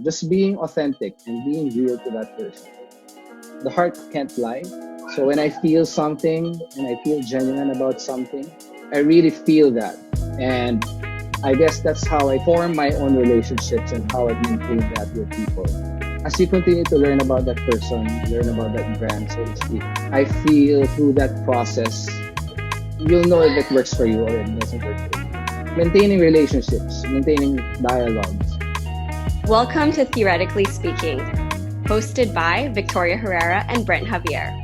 just being authentic and being real to that person. The heart can't lie. So when I feel something and I feel genuine about something, I really feel that. And I guess that's how I form my own relationships and how I maintain that with people. As you continue to learn about that person, learn about that brand, so to speak, I feel through that process, you'll know if it works for you or it doesn't work for you. Maintaining relationships, maintaining dialogues. Welcome to Theoretically Speaking, hosted by Victoria Herrera and Brent Javier.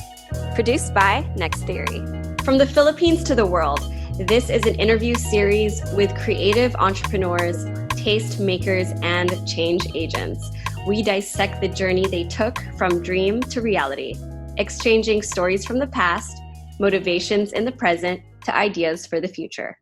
Produced by Next Theory. From the Philippines to the world, this is an interview series with creative entrepreneurs, taste makers, and change agents. We dissect the journey they took from dream to reality, exchanging stories from the past, motivations in the present, to ideas for the future.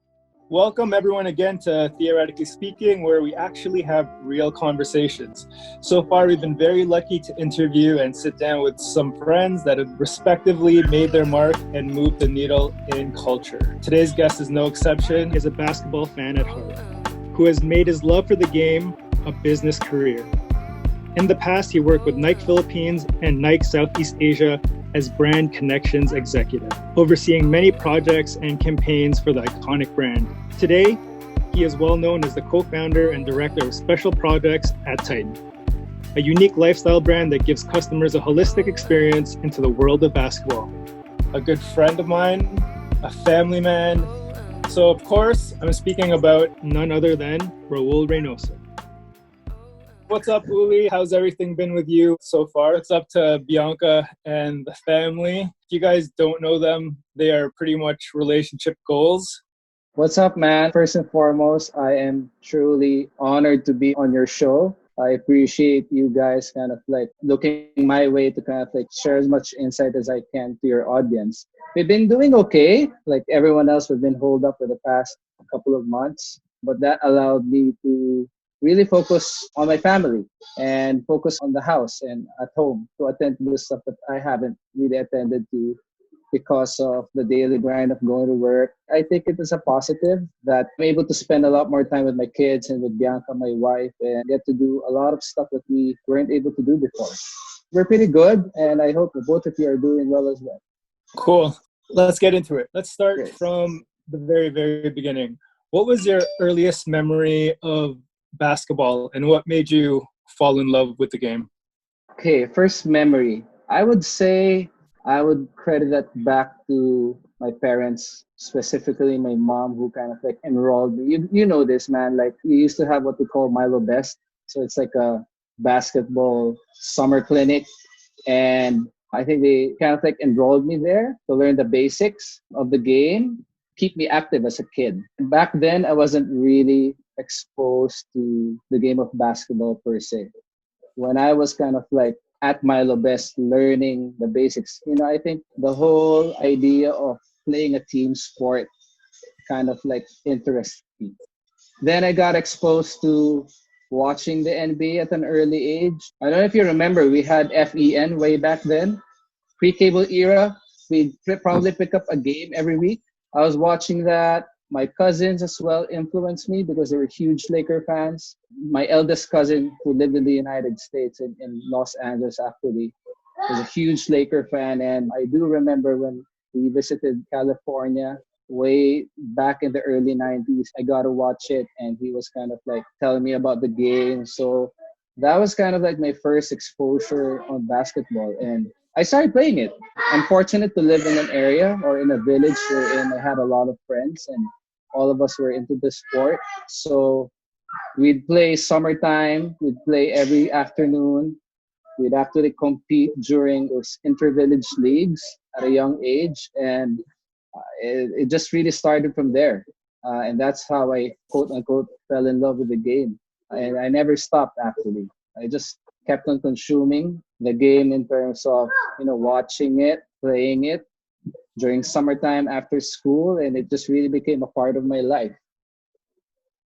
Welcome everyone again to Theoretically Speaking, where we actually have real conversations. So far, we've been very lucky to interview and sit down with some friends that have respectively made their mark and moved the needle in culture. Today's guest is no exception. He's a basketball fan at heart, who has made his love for the game a business career. In the past, he worked with Nike Philippines and Nike Southeast Asia as brand connections executive, overseeing many projects and campaigns for the iconic brand. Today, he is well known as the co-founder and director of special projects at Titan, a unique lifestyle brand that gives customers a holistic experience into the world of basketball. A good friend of mine, a family man. So of course, I'm speaking about none other than Raoul Reinoso. What's up, Uli? How's everything been with you so far? It's up to Bianca and the family. If you guys don't know them, they are pretty much relationship goals. What's up, man? First and foremost, I am truly honored to be on your show. I appreciate you guys kind of like looking my way to kind of like share as much insight as I can to your audience. We've been doing okay. Like everyone else, we've been holed up for the past couple of months, but that allowed me to really focus on my family and focus on the house and at home to attend to the stuff that I haven't really attended to because of the daily grind of going to work. I think it is a positive that I'm able to spend a lot more time with my kids and with Bianca, my wife, and get to do a lot of stuff that we weren't able to do before. We're pretty good, and I hope that both of you are doing well as well. Cool. Let's get into it. Let's start from the very, very beginning. What was your earliest memory of basketball and what made you fall in love with the game? Okay, first memory. I would say I would credit that back to my parents, specifically my mom, who kind of like enrolled me. You know this, man. Like we used to have what we call Milo Best. So it's like a basketball summer clinic. And I think they kind of like enrolled me there to learn the basics of the game, keep me active as a kid. Back then, I wasn't really exposed to the game of basketball per se. When I was kind of like at Milo Best learning the basics, I think the whole idea of playing a team sport kind of like interests me. Then I got exposed to watching the NBA at an early age. I don't know if you remember, we had FEN way back then, pre-cable era. We'd probably pick up a game every week. I was watching that. My cousins as well influenced me because they were huge Laker fans. My eldest cousin, who lived in the United States in Los Angeles actually, was a huge Laker fan. And I do remember when we visited California way back in the early 90s, I got to watch it and he was kind of like telling me about the game. So that was kind of like my first exposure on basketball. And I started playing it. I'm fortunate to live in an area or in a village wherein I had a lot of friends and all of us were into the sport. So we'd play summertime, we'd play every afternoon. We'd actually compete during those inter-village leagues at a young age. And it just really started from there. And that's how I, quote unquote, fell in love with the game. And I never stopped actually. I just kept on consuming the game in terms of, watching it, playing it during summertime after school, and it just really became a part of my life.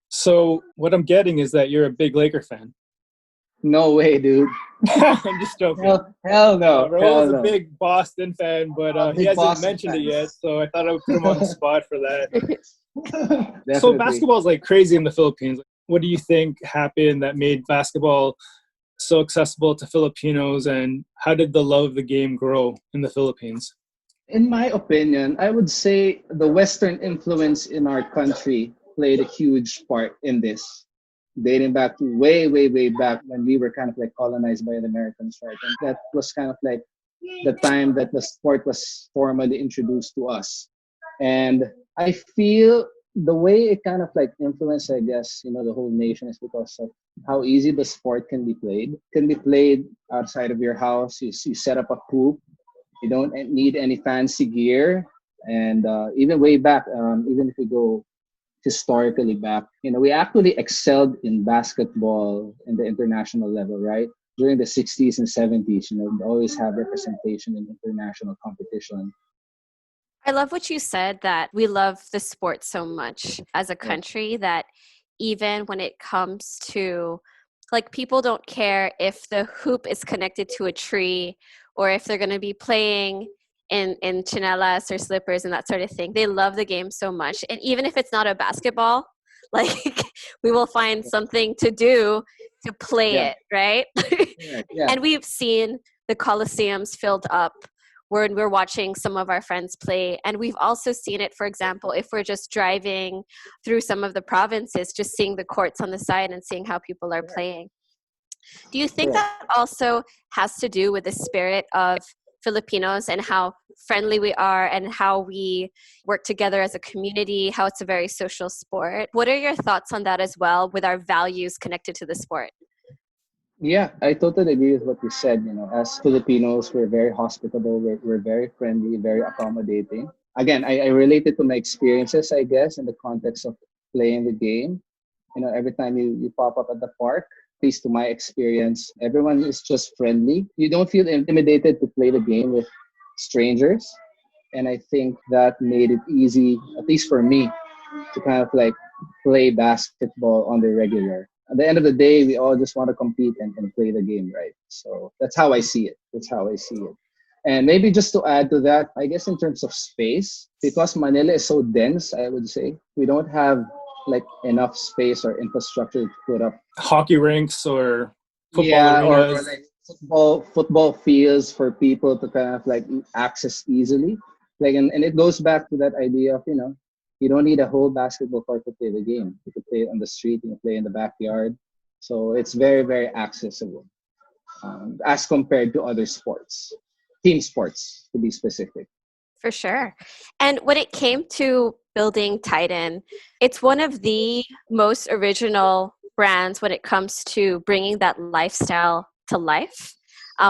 So what I'm getting is that you're a big Laker fan. No way, dude. I'm just joking. Hell no. Raoul's a big Boston fan, but he hasn't mentioned it yet, so I thought I would put him on the spot for that. So basketball is like crazy in the Philippines. What do you think happened that made basketball so accessible to Filipinos, and how did the love of the game grow in the Philippines? In my opinion, I would say the Western influence in our country played a huge part in this, dating back to way, way, way back when we were kind of like colonized by the Americans, right? And that was kind of like the time that the sport was formally introduced to us. And I feel the way it kind of like influenced, I guess, the whole nation is because of how easy the sport can be played. Can be played outside of your house. You set up a hoop. You don't need any fancy gear. And even way back, even if we go historically back, we actually excelled in basketball in the international level, right? During the 60s and 70s, we always have representation in international competition. I love what you said, that we love the sport so much as a country that even when it comes to, like, people don't care if the hoop is connected to a tree or if they're going to be playing in chanelas or slippers and that sort of thing. They love the game so much. And even if it's not a basketball, like, we will find something to do to play it, right? Yeah. And we've seen the coliseums filled up when we're watching some of our friends play. And we've also seen it, for example, if we're just driving through some of the provinces, just seeing the courts on the side and seeing how people are playing. Do you think that also has to do with the spirit of Filipinos and how friendly we are and how we work together as a community, how it's a very social sport? What are your thoughts on that as well, with our values connected to the sport? Yeah, I totally agree with what you said. As Filipinos, we're very hospitable, we're very friendly, very accommodating. Again, I relate it to my experiences, I guess, in the context of playing the game. Every time you pop up at the park, at least to my experience, everyone is just friendly. You don't feel intimidated to play the game with strangers. And I think that made it easy, at least for me, to kind of like play basketball on the regular. At the end of the day, we all just want to compete and play the game, right? So that's how I see it. And maybe just to add to that, I guess in terms of space, because Manila is so dense, I would say, we don't have like enough space or infrastructure to put up hockey rinks or football arenas. Or like football fields for people to kind of like access easily. Like, and it goes back to that idea of, you don't need a whole basketball court to play the game. You can play it on the street, you can play in the backyard. So it's very, very accessible as compared to other sports, team sports to be specific. For sure. And when it came to building Titan, it's one of the most original brands when it comes to bringing that lifestyle to life.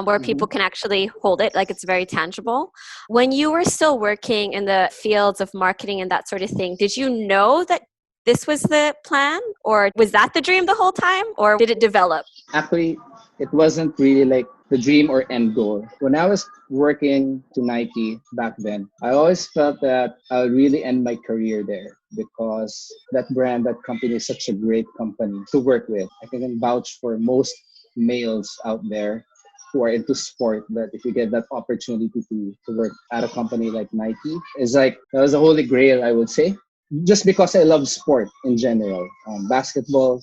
Where people can actually hold it, like it's very tangible. When you were still working in the fields of marketing and that sort of thing, did you know that this was the plan, or was that the dream the whole time, or did it develop? Actually, it wasn't really like the dream or end goal. When I was working to Nike back then, I always felt that I'll really end my career there because that brand, that company is such a great company to work with. I can vouch for most males out there who are into sport, that if you get that opportunity to work at a company like Nike, is like, that was a holy grail, I would say. Just because I love sport in general. Basketball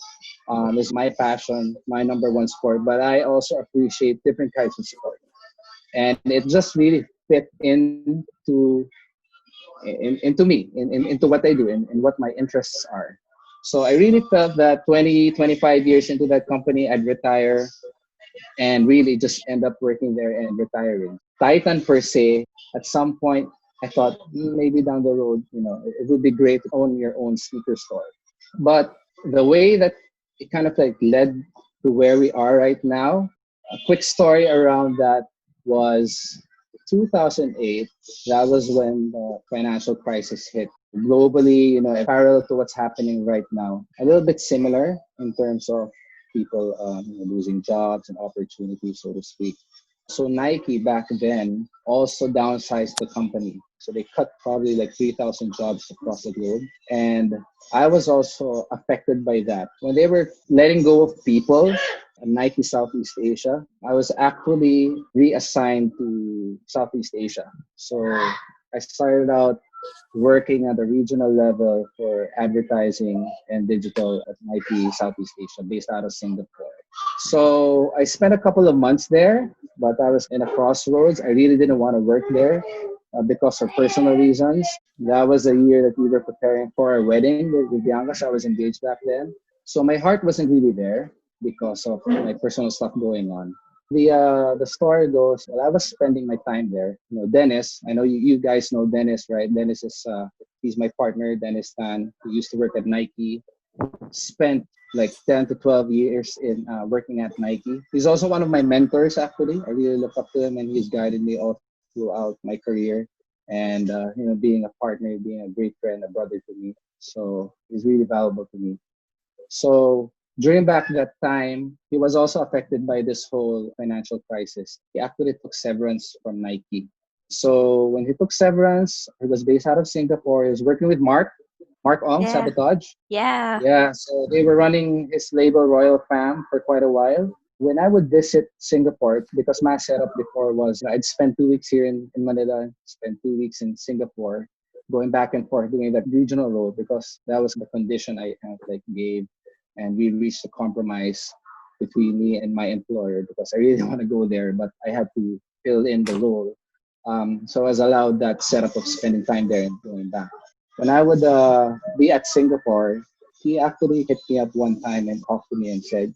is my passion, my number one sport, but I also appreciate different types of sport. And it just really fit into me, into what I do and what my interests are. So I really felt that 25 years into that company, I'd retire and really just end up working there and retiring. Titan per se, at some point, I thought maybe down the road, it would be great to own your own sneaker store. But the way that it kind of like led to where we are right now, a quick story around that was 2008. That was when the financial crisis hit globally, parallel to what's happening right now. A little bit similar in terms of people losing jobs and opportunities, so to speak. So Nike back then also downsized the company. So they cut probably like 3,000 jobs across the globe. And I was also affected by that. When they were letting go of people at Nike Southeast Asia, I was actually reassigned to Southeast Asia. So I started out working at the regional level for advertising and digital at Nike Southeast Asia, based out of Singapore. So I spent a couple of months there, but I was in a crossroads. I really didn't want to work there because of personal reasons. That was a year that we were preparing for our wedding with Bianca. So I was engaged back then. So my heart wasn't really there because of my personal stuff going on. The story goes, well, I was spending my time there. You know, Dennis, I know you guys know Dennis, right? Dennis is he's my partner, Dennis Tan, who used to work at Nike, spent like 10 to 12 years in working at Nike. He's also one of my mentors, actually. I really look up to him, and he's guided me all throughout my career. And, being a partner, being a great friend, a brother to me. So he's really valuable to me. So during back that time, he was also affected by this whole financial crisis. He actually took severance from Nike. So when he took severance, he was based out of Singapore. He was working with Mark Ong, Yeah. Sabotage. Yeah. Yeah, so they were running his label Royal Fam for quite a while. When I would visit Singapore, because my setup before was I'd spend 2 weeks here in Manila, spend 2 weeks in Singapore, going back and forth doing that regional role because that was the condition I kind of like gave. And we reached a compromise between me and my employer because I really didn't want to go there, but I had to fill in the role. So I was allowed that setup of spending time there and going back. When I would be at Singapore, he actually hit me up one time and talked to me and said,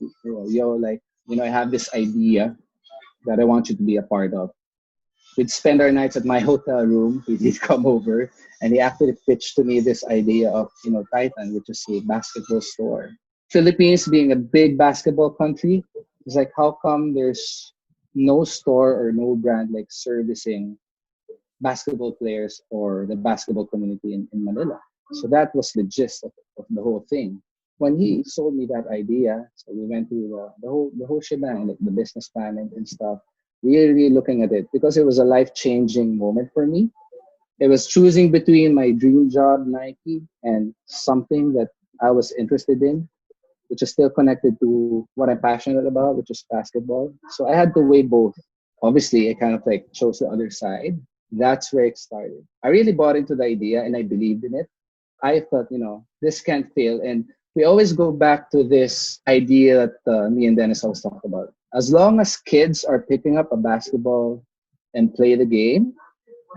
I have this idea that I want you to be a part of. We'd spend our nights at my hotel room. He did come over and he actually pitched to me this idea of, Titan, which is a basketball store. Philippines being a big basketball country, it's like, how come there's no store or no brand like servicing basketball players or the basketball community in Manila? So that was the gist of the whole thing. When he sold me that idea, so we went through the whole shebang, like the business plan and stuff, really looking at it because it was a life-changing moment for me. It was choosing between my dream job, Nike, and something that I was interested in, which is still connected to what I'm passionate about, which is basketball. So I had to weigh both. Obviously, I kind of like chose the other side. That's where it started. I really bought into the idea and I believed in it. I thought, this can't fail. And we always go back to this idea that me and Dennis always talk about. As long as kids are picking up a basketball and play the game,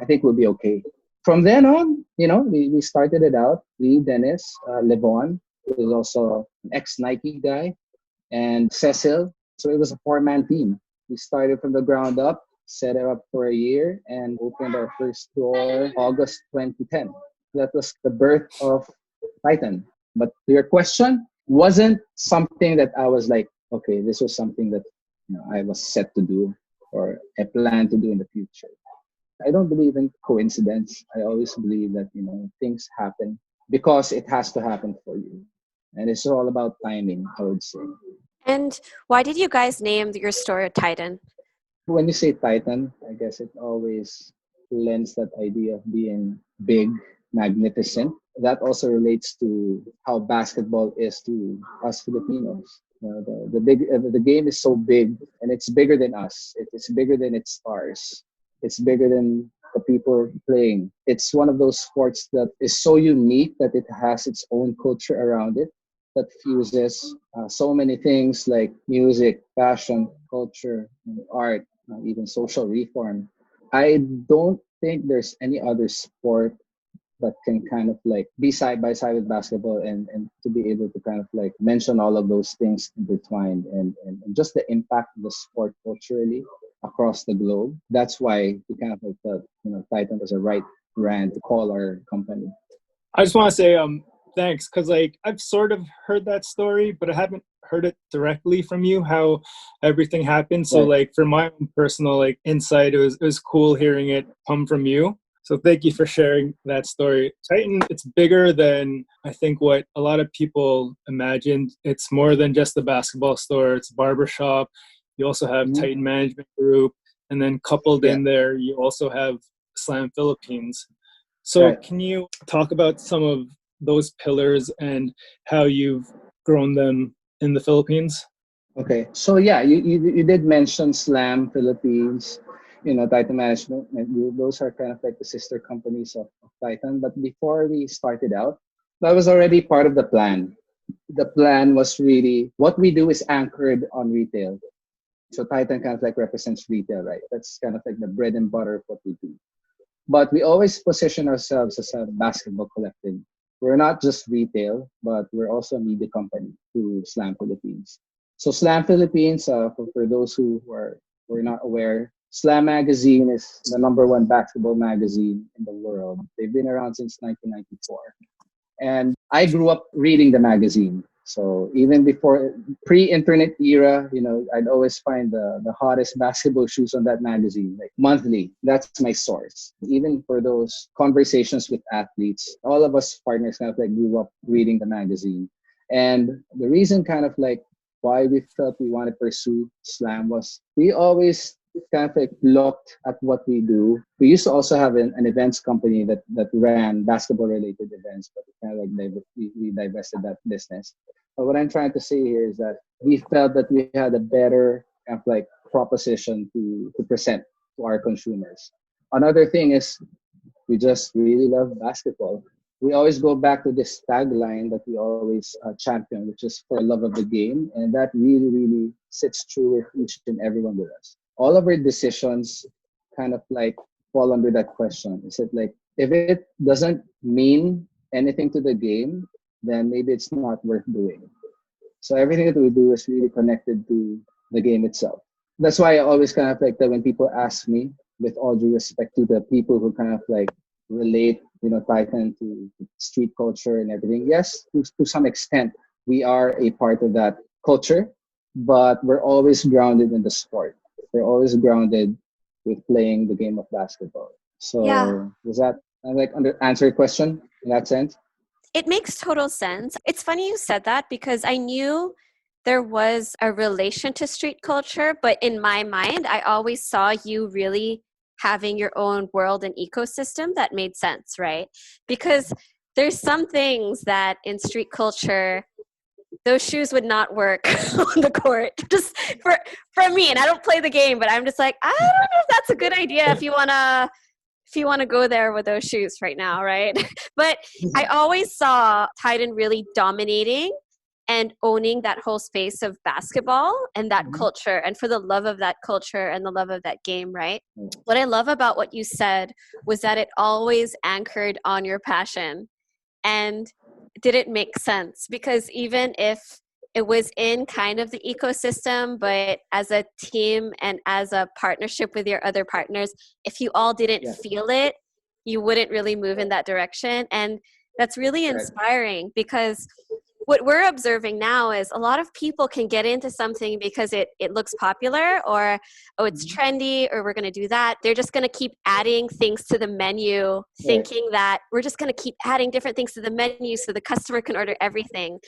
I think we'll be okay. From then on, we started it out. Me, Dennis, Levon, who is also an ex-Nike guy, and Cecil. So it was a four-man team. We started from the ground up, set it up for a year, and opened our first store August 2010. That was the birth of Titan. But your question wasn't something that I was like, okay, this was something that I was set to do or I plan to do in the future. I don't believe in coincidence. I always believe that, things happen because it has to happen for you. And it's all about timing, I would say. And why did you guys name your store Titan? When you say Titan, I guess it always lends that idea of being big, magnificent. That also relates to how basketball is to us Filipinos. The game is so big, and it's bigger than us. It's bigger than its stars. It's bigger than the people playing. It's one of those sports that is so unique that it has its own culture around it that fuses so many things like music, fashion, culture, art, even social reform. I don't think there's any other sport that can kind of like be side by side with basketball and to be able to kind of like mention all of those things intertwined and just the impact of the sport culturally across the globe. That's why we kind of like thought, Titan was a right brand to call our company. I just want to say thanks, because like I've sort of heard that story, but I haven't heard it directly from you how everything happened. So like for my own personal like insight, it was cool hearing it come from you. So thank you for sharing that story. Titan, it's bigger than I think what a lot of people imagined. It's more than just a basketball store. It's a barbershop. You also have Titan Management Group. And then coupled in there, you also have Slam Philippines. So can you talk about some of those pillars and how you've grown them in the Philippines? Okay. So yeah, you did mention Slam Philippines. Titan Management Group. Those are kind of like the sister companies of Titan. But before we started out, that was already part of the plan. The plan was really what we do is anchored on retail. So Titan kind of like represents retail, right? That's kind of like the bread and butter of what we do. But we always position ourselves as a basketball collective. We're not just retail, but we're also a media company to Slam Philippines. So Slam Philippines, for those who are not aware, Slam Magazine is the number one basketball magazine in the world. They've been around since 1994. And I grew up reading the magazine. So even before pre-internet era, I'd always find the hottest basketball shoes on that magazine, like monthly. That's my source. Even for those conversations with athletes, all of us partners kind of like grew up reading the magazine. And the reason kind of like why we felt we want to pursue Slam was we always kind of like looked at what we do. We used to also have an events company that ran basketball related events, but kind of like we divested that business. But what I'm trying to say here is that we felt that we had a better kind of like proposition to present to our consumers. Another thing is we just really love basketball. We always go back to this tagline that we always champion, which is for love of the game. And that really, really sits true with each and everyone with us. All of our decisions kind of like fall under that question. Is it like, if it doesn't mean anything to the game, then maybe it's not worth doing. So everything that we do is really connected to the game itself. That's why I always kind of like that when people ask me, with all due respect to the people who kind of like relate, Titan to street culture and everything. Yes, to some extent, we are a part of that culture, but we're always grounded in the sport. We're always grounded with playing the game of basketball. Yeah, So does that answer your question in that sense? it makes total sense. It's funny you said that because I knew there was a relation to street culture, but in my mind, I always saw you really having your own world and ecosystem that made sense, right? Because there's some things that in street culture, those shoes would not work on the court just for me. And I don't play the game, but I'm just like, I don't know if that's a good idea if you want to go there with those shoes right now, right? But I always saw Titan really dominating and owning that whole space of basketball and that culture, and for the love of that culture and the love of that game, right? What I love about what you said was that it always anchored on your passion. And did it make sense? Because even if it was in kind of the ecosystem, but as a team and as a partnership with your other partners, if you all didn't Yeah. feel it, you wouldn't really move in that direction. And that's really Right. inspiring because what we're observing now is a lot of people can get into something because it looks popular or, oh, it's trendy or we're going to do that. They're just going to keep adding things to the menu, thinking that we're just going to keep adding different things to the menu so the customer can order everything.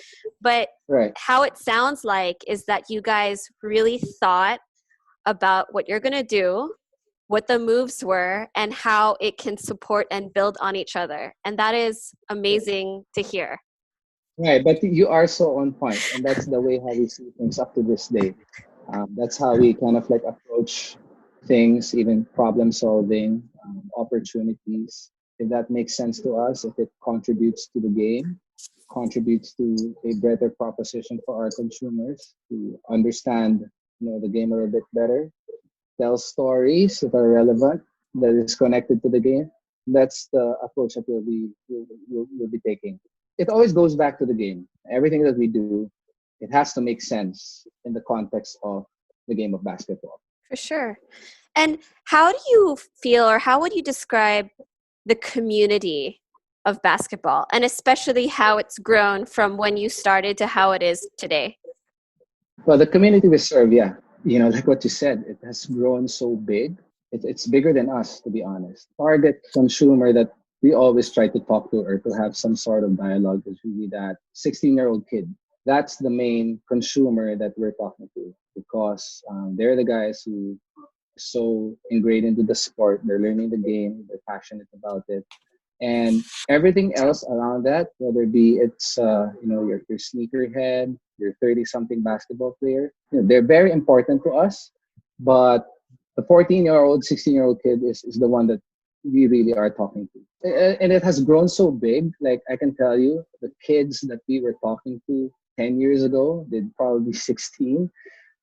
But Right. how it sounds like is that you guys really thought about what you're going to do, what the moves were, and how it can support and build on each other. And that is amazing to hear. Right, but you are so on point, and that's the way how we see things up to this day. That's how we kind of like approach things, even problem solving, opportunities. If that makes sense to us, if it contributes to the game, contributes to a better proposition for our consumers to understand, the game a little bit better, tell stories that are relevant, that is connected to the game. That's the approach that we'll be taking. It always goes back to the game. Everything that we do, it has to make sense in the context of the game of basketball. For sure. And how do you feel, or how would you describe the community of basketball, and especially how it's grown from when you started to how it is today? Well, the community we serve, yeah, like what you said, it has grown so big. It's bigger than us, to be honest. Target consumer that we always try to talk to or to have some sort of dialogue is really that 16-year-old kid. That's the main consumer that we're talking to because they're the guys who are so ingrained into the sport. They're learning the game. They're passionate about it. And everything else around that, whether it's your sneakerhead, your 30 something basketball player, they're very important to us. But The 14-year-old, 16-year-old kid is the one that we really are talking to. And it has grown so big. Like I can tell you, the kids that we were talking to 10 years ago, they'd probably be 16,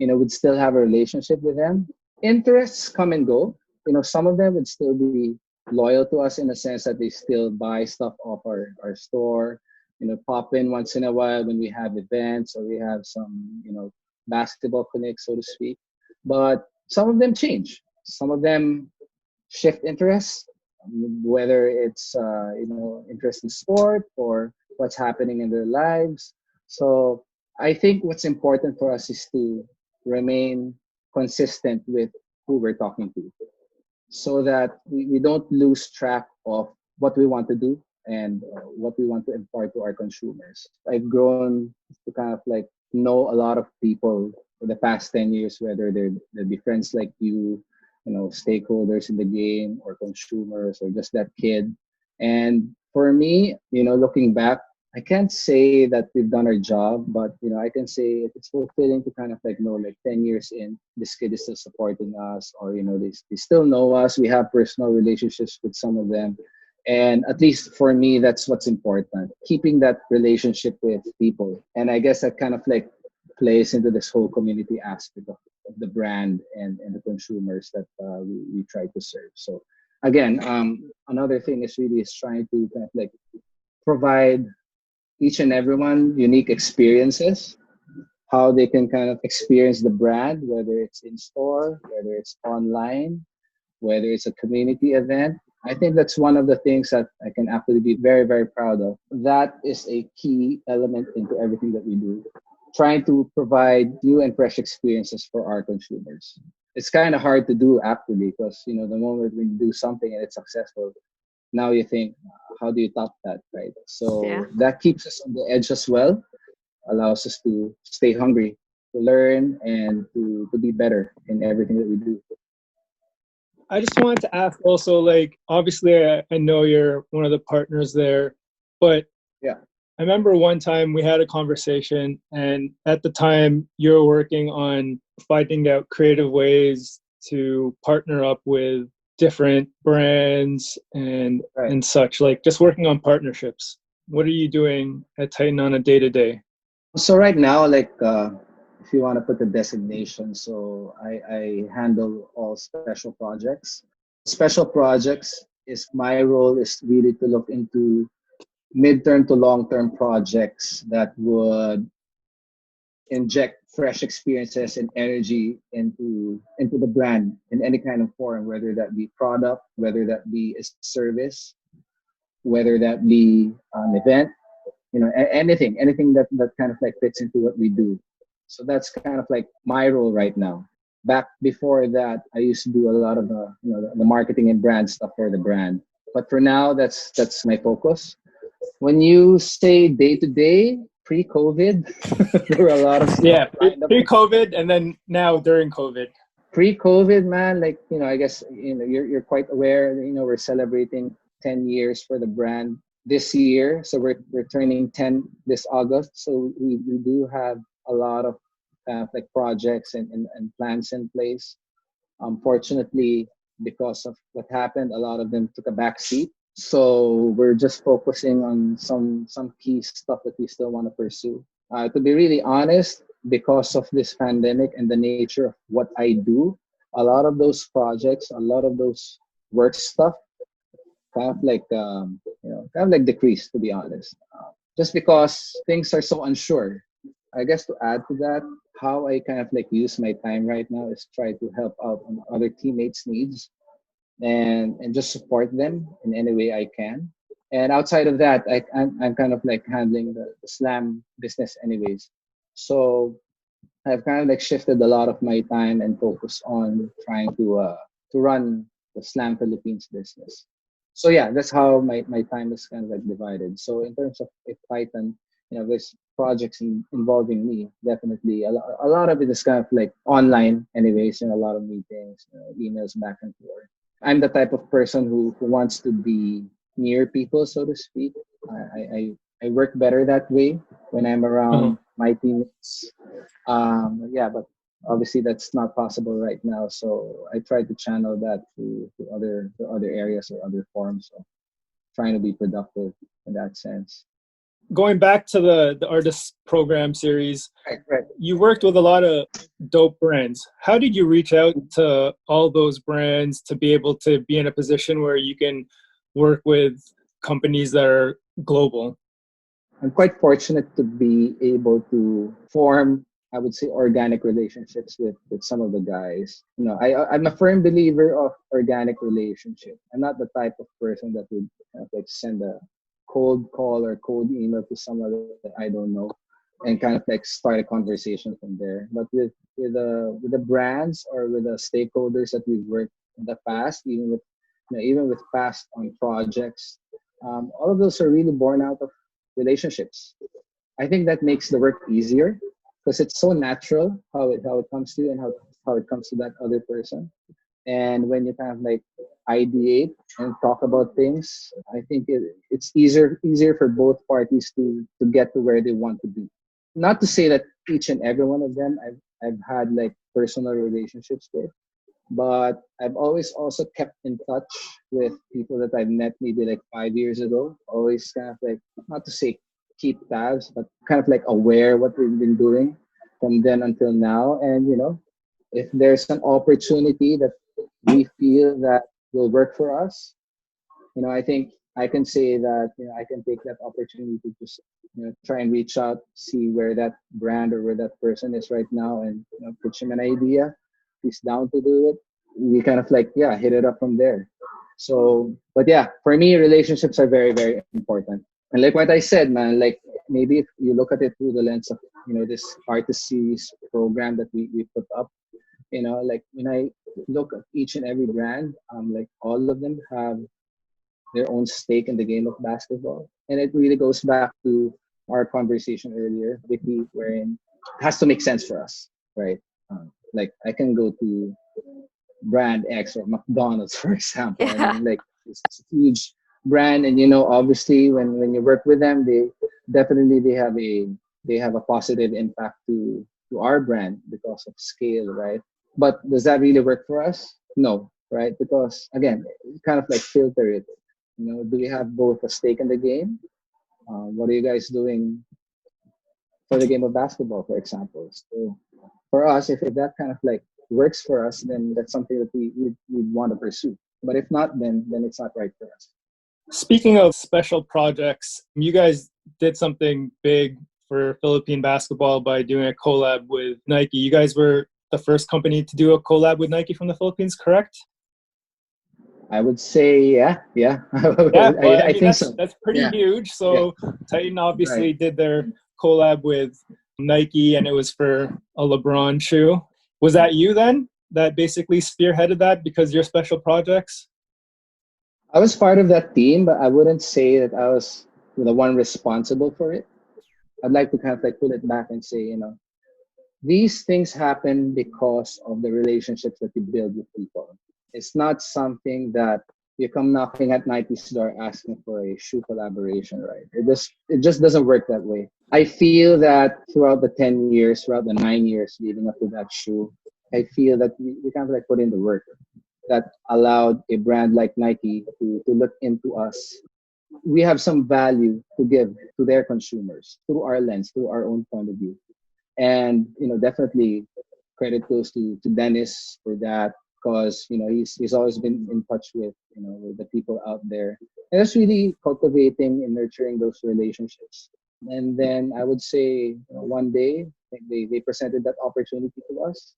would still have a relationship with them. Interests come and go. Some of them would still be loyal to us in the sense that they still buy stuff off our store, pop in once in a while when we have events or we have some, basketball clinics, so to speak. But some of them change. Some of them shift interests, whether it's, interest in sport or what's happening in their lives. So I think what's important for us is to remain consistent with who we're talking to so that we don't lose track of what we want to do and what we want to impart to our consumers. I've grown to kind of like know a lot of people for the past 10 years, whether they'll be friends like you, stakeholders in the game or consumers or just that kid. And for me, looking back, I can't say that we've done our job, but I can say it's fulfilling to kind of like know like 10 years in, this kid is still supporting us, or they still know us. We have personal relationships with some of them. And at least for me, that's what's important. Keeping that relationship with people. And I guess that kind of like plays into this whole community aspect of the brand and the consumers that we try to serve. So again, another thing is trying to kind of like provide each and everyone unique experiences, how they can kind of experience the brand, whether it's in store, whether it's online, whether it's a community event. I think that's one of the things that I can actually be very, very proud of. That is a key element into everything that we do, trying to provide new and fresh experiences for our consumers. It's kind of hard to do actually because, the moment when you do something and it's successful, now you think, how do you top that, right? So that keeps us on the edge as well, allows us to stay hungry, to learn, and to be better in everything that we do. I just wanted to ask also, like, obviously I know you're one of the partners there, but yeah, I remember one time we had a conversation, and at the time you were working on finding out creative ways to partner up with different brands and such, like just working on partnerships. What are you doing at Titan on a day-to-day? So right now, like if you want to put the designation, so I handle all special projects. Special projects is my role is really to look into midterm to long-term projects that would inject fresh experiences and energy into the brand in any kind of form, whether that be product, whether that be a service, whether that be an event, anything that kind of like fits into what we do. So that's kind of like my role right now. Back before that, I used to do a lot of the marketing and brand stuff for the brand. But for now, that's my focus. When you say day to day, pre-COVID, there were a lot of stuff. Pre-COVID and then now during COVID. Pre-COVID, man, like I guess you're quite aware. We're celebrating 10 years for the brand this year, so we're turning 10 this August. So we do have a lot of like projects and plans in place. Unfortunately, because of what happened, a lot of them took a back seat. So we're just focusing on some key stuff that we still want to pursue. To be really honest, because of this pandemic and the nature of what I do, a lot of those projects, a lot of those work stuff, kind of like decreased. To be honest, just because things are so unsure. I guess to add to that, how I kind of like use my time right now is try to help out on other teammates' needs and just support them in any way I can. And outside of that, I'm kind of like handling the slam business anyways. So I've kind of like shifted a lot of my time and focus on trying to run the Slam Philippines business. So yeah, that's how my time is kind of like divided. So in terms of if Python, there's projects involving me, definitely a lot of it is kind of like online anyways, a lot of meetings, emails back and forth. I'm the type of person who wants to be near people, so to speak. I work better that way when I'm around my teammates. But Obviously, that's not possible right now. So I try to channel that to other areas or other forms of trying to be productive in that sense. Going back to the artist program series, Right, right. you worked with a lot of dope brands. How did you reach out to all those brands to be able to be in a position where you can work with companies that are global? I'm quite fortunate to be able to form, I would say, organic relationships with some of the guys. I'm a firm believer of organic relationship. I'm not the type of person that would kind of like send a cold call or cold email to someone that I don't know and kind of like start a conversation from there. But with the brands or with the stakeholders that we've worked in the past, even with past on projects, all of those are really born out of relationships. I think that makes the work easier because it's so natural how it comes to you and how it comes to that other person. And when you kind of like ideate and talk about things, I think it's easier for both parties to get to where they want to be. Not to say that each and every one of them I've had like personal relationships with, but I've always also kept in touch with people that I've met maybe like 5 years ago. Always kind of like, not to say keep tabs, but kind of like aware what we've been doing from then until now. And if there's an opportunity that we feel that will work for us, I think I can say that I can take that opportunity to just try and reach out, see where that brand or where that person is right now, and pitch him an idea. If he's down to do it, we kind of like hit it up from there. So, but yeah, for me, relationships are very very important. And like what I said, man, like maybe if you look at it through the lens of this artist series program that we put up, like when I look at each and every brand, like all of them have their own stake in the game of basketball. And it really goes back to our conversation earlier, Vicky, wherein it has to make sense for us, right? Like I can go to brand X or McDonald's, for example. I Yeah. mean, like it's a huge brand, and obviously when you work with them, they definitely they have a positive impact to our brand because of scale, right? But does that really work for us? No, right? Because again, kind of like filter it. Do we have both a stake in the game? What are you guys doing for the game of basketball, for example? So for us, if that kind of like works for us, then that's something that we want to pursue. But if not, then it's not right for us. Speaking of special projects, you guys did something big for Philippine basketball by doing a collab with Nike. You guys were the first company to do a collab with Nike from the Philippines, correct? I would say, yeah. Yeah, well, I I mean think so. that's pretty Yeah, huge. yeah, So Titan right. obviously did their collab with Nike, and it was for a LeBron shoe. Was that you then that basically spearheaded that because you're special projects? I was part of that team, but I wouldn't say that I was the one responsible for it. I'd like to kind of like pull it back and say, these things happen because of the relationships that you build with people. It's not something that you come knocking at Nike's door asking for a shoe collaboration, right? It just doesn't work that way. I feel that throughout the 10 years, throughout the 9 years leading up to that shoe, I feel that we kind of like put in the work that allowed a brand like Nike to look into us. We have some value to give to their consumers through our lens, through our own point of view. And definitely credit goes to Dennis for that because he's always been in touch with the people out there, and it's really cultivating and nurturing those relationships. And then I would say one day I think they presented that opportunity to us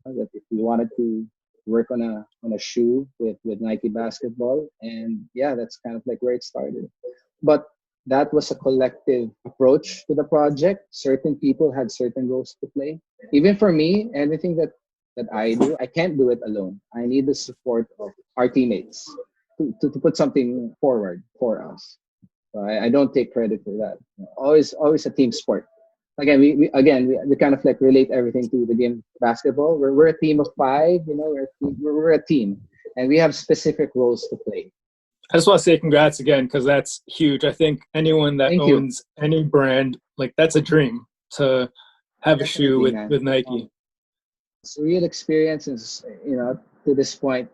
that if we wanted to work on a shoe with Nike basketball, and yeah, that's kind of like where it started. But that was a collective approach to the project. Certain people had certain roles to play. Even for me, anything that I do, I can't do it alone. I need the support of our teammates to put something forward for us. So I don't take credit for that. Always a team sport. Again, we kind of like relate everything to the game of basketball. We're a team of five. We're a team, and we have specific roles to play. I just want to say congrats again because that's huge. I think anyone that Thank you. owns any brand, like that's a dream to have a shoe Definitely, with man. Nike. It's a real experience, and to this point,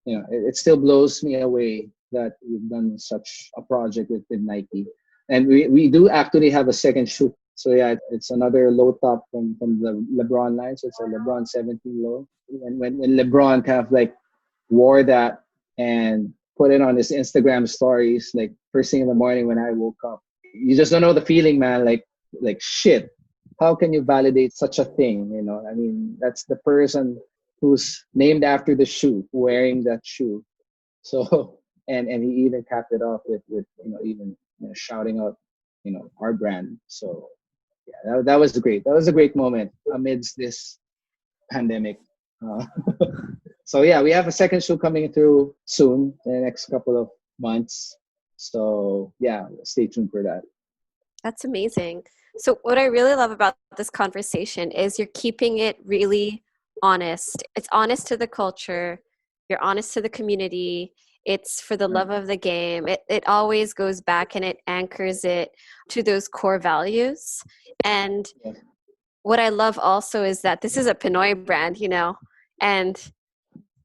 it still blows me away that we've done such a project with Nike. And we do actually have a second shoe. So yeah, it's another low top from the LeBron line. So it's a LeBron 17 low. And when LeBron kind of like wore that and put it on his Instagram stories, like first thing in the morning when I woke up, you just don't know the feeling, man. Like shit. How can you validate such a thing? I mean, that's the person who's named after the shoe, wearing that shoe. So and he even capped it off with even shouting out our brand. So yeah, that was great. That was a great moment amidst this pandemic. Uh, so yeah, we have a second show coming through soon in the next couple of months. So yeah, stay tuned for that. That's amazing. So what I really love about this conversation is you're keeping it really honest. It's honest to the culture. You're honest to the community. It's for the love of the game. It always goes back and it anchors it to those core values. And what I love also is that this is a Pinoy brand, and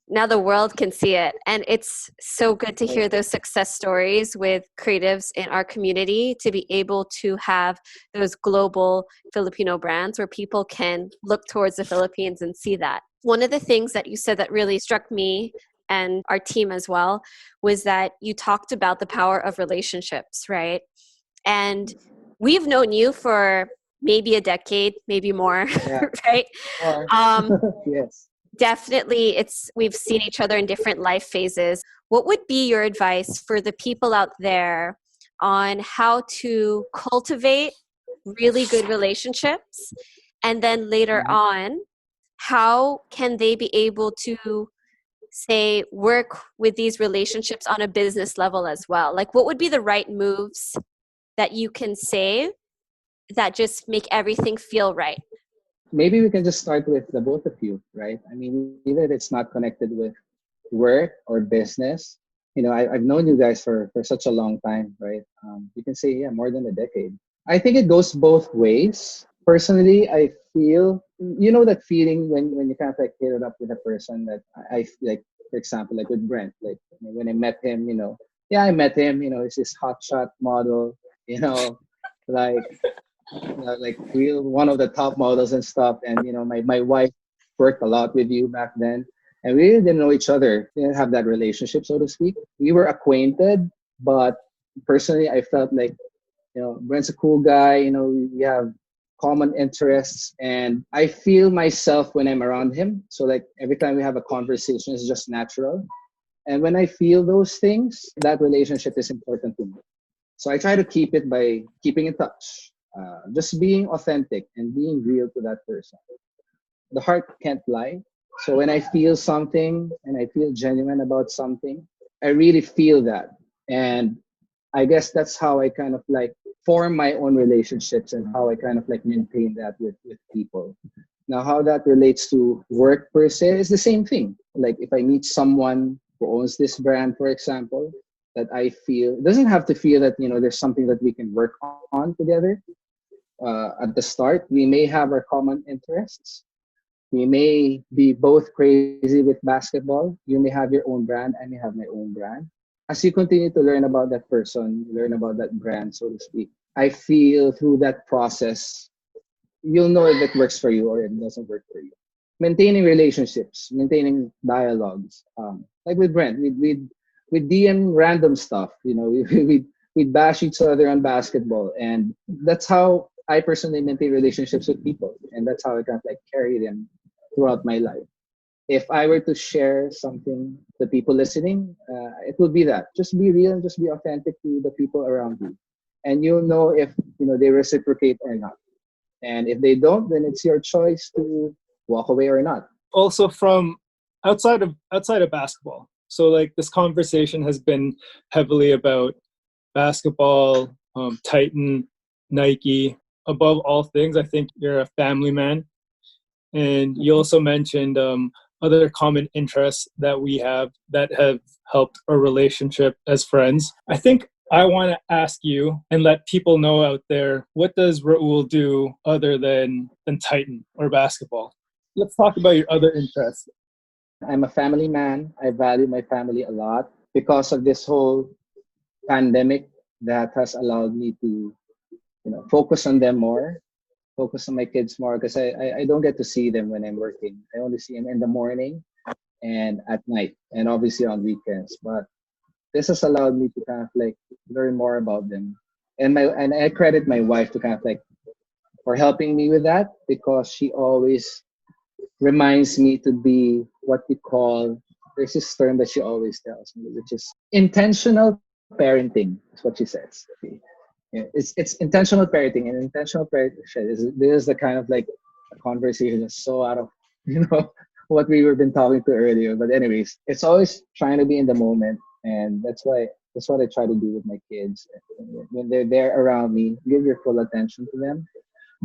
now the world can see it. And it's so good to hear those success stories with creatives in our community, to be able to have those global Filipino brands where people can look towards the Philippines and see that. One of the things that you said that really struck me and our team as well was that you talked about the power of relationships, right? And we've known you for maybe a decade, maybe more, right? Yes. Definitely, we've seen each other in different life phases. What would be your advice for the people out there on how to cultivate really good relationships? And then later on, how can they be able to, say, work with these relationships on a business level as well? Like, what would be the right moves that you can say that just make everything feel right? Maybe we can just start with the both of you, right? I mean, even if it's not connected with work or business, I've known you guys for such a long time, right? You can say, yeah, more than a decade. I think it goes both ways. Personally, I feel, that feeling when you kind of like hit it up with a person that I like, for example, like with Brent, like when I met him, I met him, he's this hotshot model, like, like real one of the top models and stuff. And my wife worked a lot with you back then, and we really didn't know each other. We didn't have that relationship, so to speak. We were acquainted, but personally, I felt like Brent's a cool guy. We have common interests, and I feel myself when I'm around him. So like every time we have a conversation, it's just natural. And when I feel those things, that relationship is important to me. So I try to keep it by keeping in touch, just being authentic and being real to that person. The heart can't lie. So when I feel something and I feel genuine about something, I really feel that. And I guess that's how I kind of like form my own relationships and how I kind of like maintain that with people. Now, how that relates to work per se is the same thing. Like if I meet someone who owns this brand, for example, that I feel, it doesn't have to feel that, there's something that we can work on together. At the start, we may have our common interests. We may be both crazy with basketball. You may have your own brand. I may have my own brand. As you continue to learn about that person, learn about that brand, so to speak, I feel through that process, you'll know if it works for you or it doesn't work for you. Maintaining relationships, maintaining dialogues. Like with Brent, we'd DM random stuff. We'd bash each other on basketball, and that's how I personally maintain relationships with people, and that's how I kind of like carry them throughout my life. If I were to share something to people listening, it would be that. Just be real and just be authentic to the people around you. And you'll know if they reciprocate or not. And if they don't, then it's your choice to walk away or not. Also from outside of basketball. So like this conversation has been heavily about basketball, Titan, Nike. Above all things, I think you're a family man. And you also mentioned other common interests that we have that have helped our relationship as friends. I think I want to ask you and let people know out there, what does Raoul do other than Titan or basketball? let's talk about your other interests. I'm a family man. I value my family a lot because of this whole pandemic that has allowed me to, focus on them more, focus on my kids more because I don't get to see them when I'm working. I only see them in the morning and at night and obviously on weekends. But this has allowed me to kind of like learn more about them. And I credit my wife to kind of like for helping me with that because she always reminds me to be what we call there's this term that she always tells me, which is intentional parenting, is what she says. Okay. Yeah, it's intentional parenting and intentional parenting. This is the kind of like a conversation that's so out of what we were been talking to earlier. But anyways, it's always trying to be in the moment, and that's what I try to do with my kids. When they're there around me, give your full attention to them,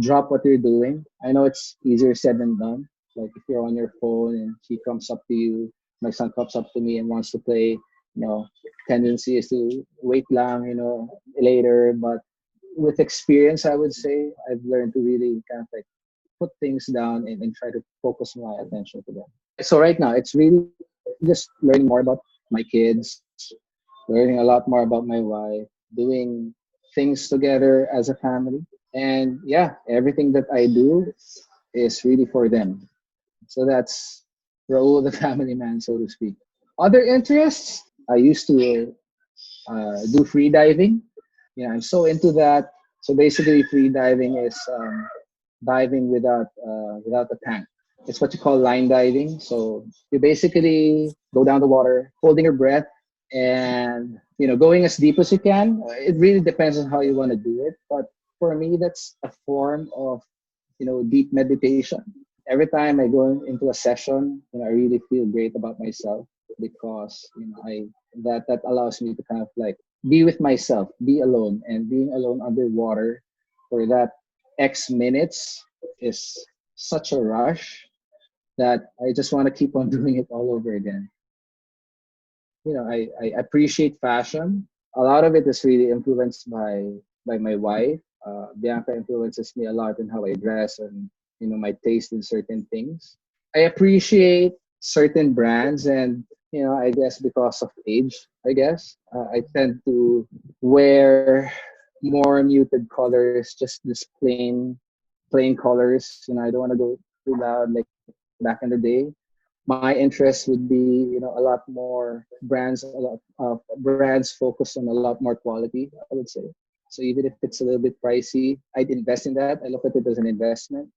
drop what you're doing. I know it's easier said than done. Like if you're on your phone and she comes up to you, my son comes up to me and wants to play, tendency is to wait lang, later. But with experience, I would say I've learned to really kind of like put things down and try to focus my attention to them. So right now, it's really just learning more about my kids, learning a lot more about my wife, doing things together as a family. And yeah, everything that I do is really for them. So that's Raoul the family man, so to speak. Other interests, I used to do free diving. Yeah, I'm so into that. So basically, free diving is diving without a tank. It's what you call line diving. So you basically go down the water, holding your breath, and going as deep as you can. It really depends on how you want to do it. But for me, that's a form of deep meditation. Every time I go into a session, I really feel great about myself because I that allows me to kind of like be with myself, be alone, and being alone underwater for that X minutes is such a rush that I just want to keep on doing it all over again. I appreciate fashion. A lot of it is really influenced by my wife. Bianca influences me a lot in how I dress and my taste in certain things. I appreciate certain brands, and I guess because of age, I tend to wear more muted colors, just this plain colors. I don't want to go too loud like back in the day. My interest would be a lot more brands, a lot of brands focused on a lot more quality, I would say. So even if it's a little bit pricey, I'd invest in that. I look at it as an investment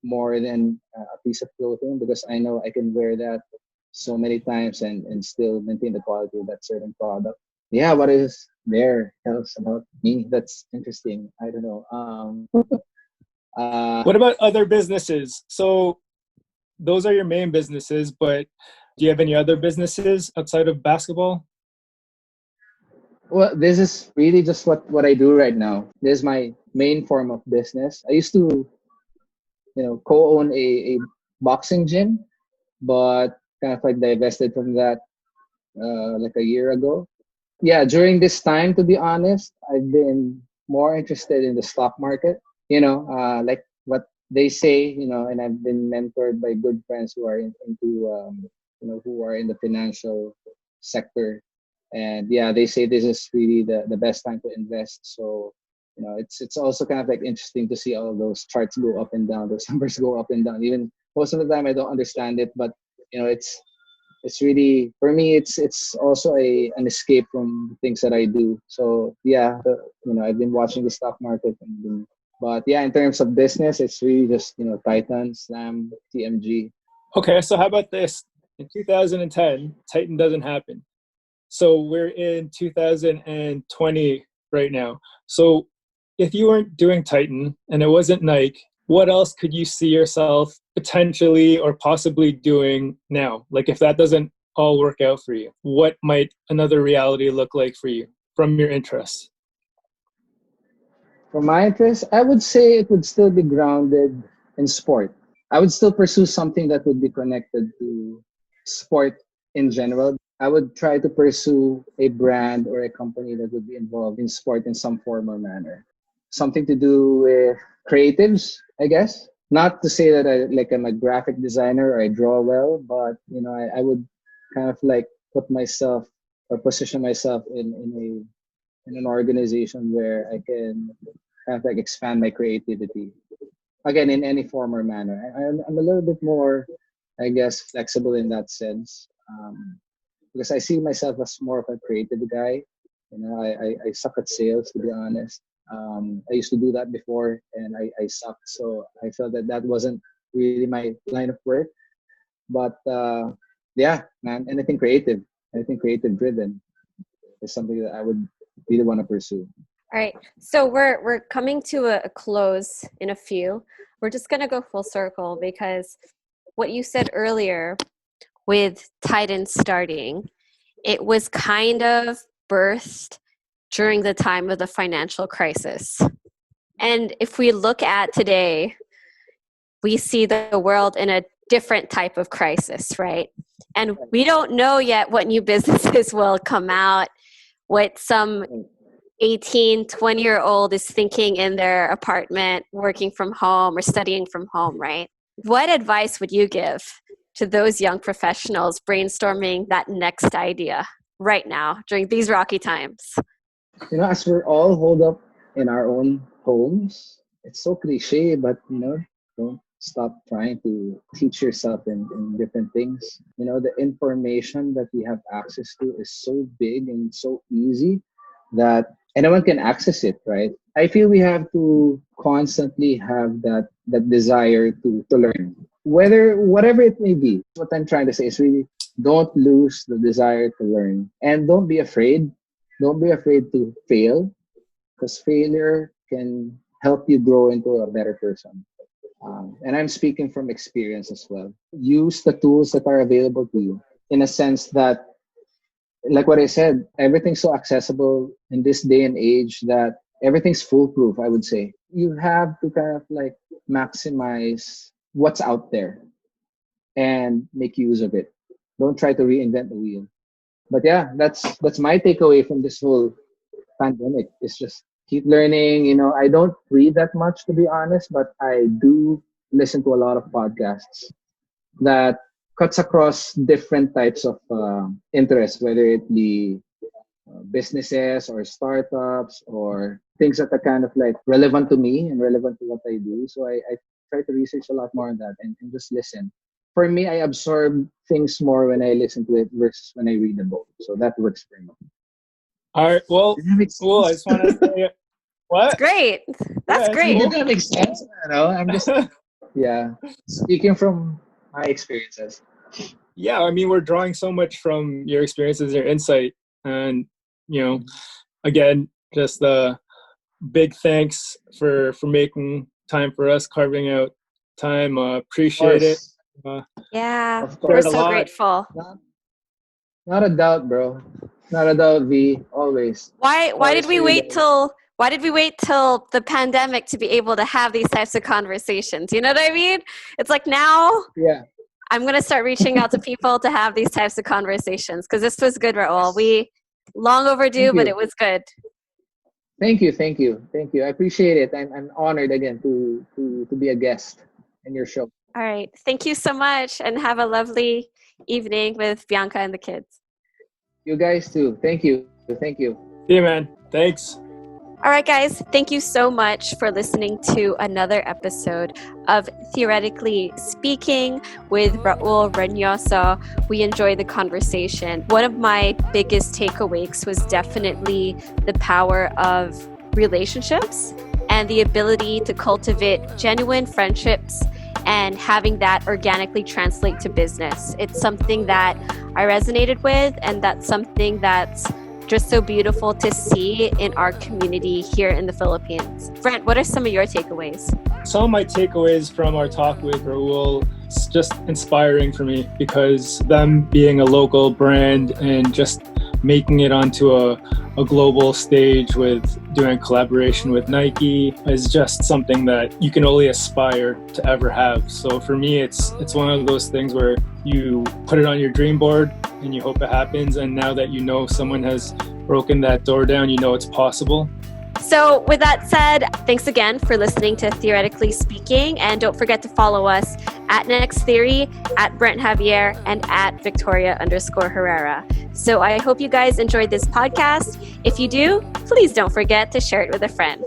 more than a piece of clothing because I know I can wear that so many times and still maintain the quality of that certain product. Yeah, what is there else about me that's interesting? I don't know. What about other businesses? So those are your main businesses, but do you have any other businesses outside of basketball? Well, this is really just what I do right now. This is my main form of business. I used to, co-own a boxing gym, but kind of like divested from that like a year ago. Yeah, during this time, to be honest, I've been more interested in the stock market. Like what they say, and I've been mentored by good friends who are into, who are in the financial sector. And yeah, they say this is really the best time to invest. So, it's also kind of like interesting to see all those charts go up and down, those numbers go up and down. Even most of the time, I don't understand it, but it's really for me. It's also an escape from the things that I do. So yeah, I've been watching the stock market but yeah, in terms of business, it's really just Titan, Slam, TMG. Okay, so how about this? In 2010, Titan doesn't happen. So we're in 2020 right now. So if you weren't doing Titan and it wasn't Nike, what else could you see yourself potentially or possibly doing now? Like if that doesn't all work out for you, what might another reality look like for you from your interests? For my interest, I would say it would still be grounded in sport. I would still pursue something that would be connected to sport in general. I would try to pursue a brand or a company that would be involved in sport in some form or manner. Something to do with creatives, I guess. Not to say that I'm a graphic designer or I draw well, but I would kind of like put myself or position myself in an organization where I can kind of like expand my creativity again in any form or manner. I'm a little bit more, I guess, flexible in that sense, because I see myself as more of a creative guy. I suck at sales, to be honest. I used to do that before, and I sucked. So I felt that that wasn't really my line of work. But yeah, man, anything creative driven is something that I would really want to pursue. All right. So we're coming to a close in a few. We're just going to go full circle because what you said earlier with Titan starting, it was kind of birthed during the time of the financial crisis. And if we look at today, we see the world in a different type of crisis, right? And we don't know yet what new businesses will come out, what some 18, 20-year-old is thinking in their apartment, working from home or studying from home, right? What advice would you give to those young professionals brainstorming that next idea right now during these rocky times? As we're all holed up in our own homes, it's so cliche, but don't stop trying to teach yourself in different things. The information that we have access to is so big and so easy that anyone can access it, right? I feel we have to constantly have that desire to learn, whatever it may be. What I'm trying to say is really don't lose the desire to learn, and don't be afraid. Don't be afraid to fail, because failure can help you grow into a better person. And I'm speaking from experience as well. Use the tools that are available to you, in a sense that, like what I said, everything's so accessible in this day and age that everything's foolproof, I would say. You have to kind of like maximize what's out there and make use of it. Don't try to reinvent the wheel. But yeah, that's my takeaway from this whole pandemic. It's just keep learning. I don't read that much, to be honest, but I do listen to a lot of podcasts that cuts across different types of interests, whether it be businesses or startups or things that are kind of like relevant to me and relevant to what I do. So I try to research a lot more on that and just listen. For me, I absorb things more when I listen to it versus when I read the book. So that works for me. All right. Well, I just want to say, what? That's great. That's great. Does that make sense? I'm just, yeah, speaking from my experiences. Yeah, I mean, we're drawing so much from your experiences, your insight. And, again, just a big thanks for making time for us, carving out time. Appreciate it. Yeah, we're so grateful. Not a doubt, bro. Not a doubt, V. Always. Why did we wait till the pandemic to be able to have these types of conversations? You know what I mean? It's like now. Yeah. I'm going to start reaching out to people to have these types of conversations because this was good, Raoul. We long overdue, but it was good. Thank you. I appreciate it. I'm honored again to be a guest in your show. All right. Thank you so much and have a lovely evening with Bianca and the kids. You guys too. Thank you. Yeah, man. Thanks. All right, guys. Thank you so much for listening to another episode of Theoretically Speaking with Raoul Reinoso. We enjoyed the conversation. One of my biggest takeaways was definitely the power of relationships and the ability to cultivate genuine friendships and having that organically translate to business. It's something that I resonated with, and that's something that's just so beautiful to see in our community here in the Philippines. Brent, what are some of your takeaways? Some of my takeaways from our talk with Raoul is just inspiring for me because them being a local brand and just making it onto a global stage with doing collaboration with Nike is just something that you can only aspire to ever have. So for me, it's one of those things where you put it on your dream board and you hope it happens. And now that someone has broken that door down, it's possible. So with that said, thanks again for listening to Theoretically Speaking. And don't forget to follow us at Next Theory, at Brent Javier, and at Victoria_Herrera. So I hope you guys enjoyed this podcast. If you do, please don't forget to share it with a friend.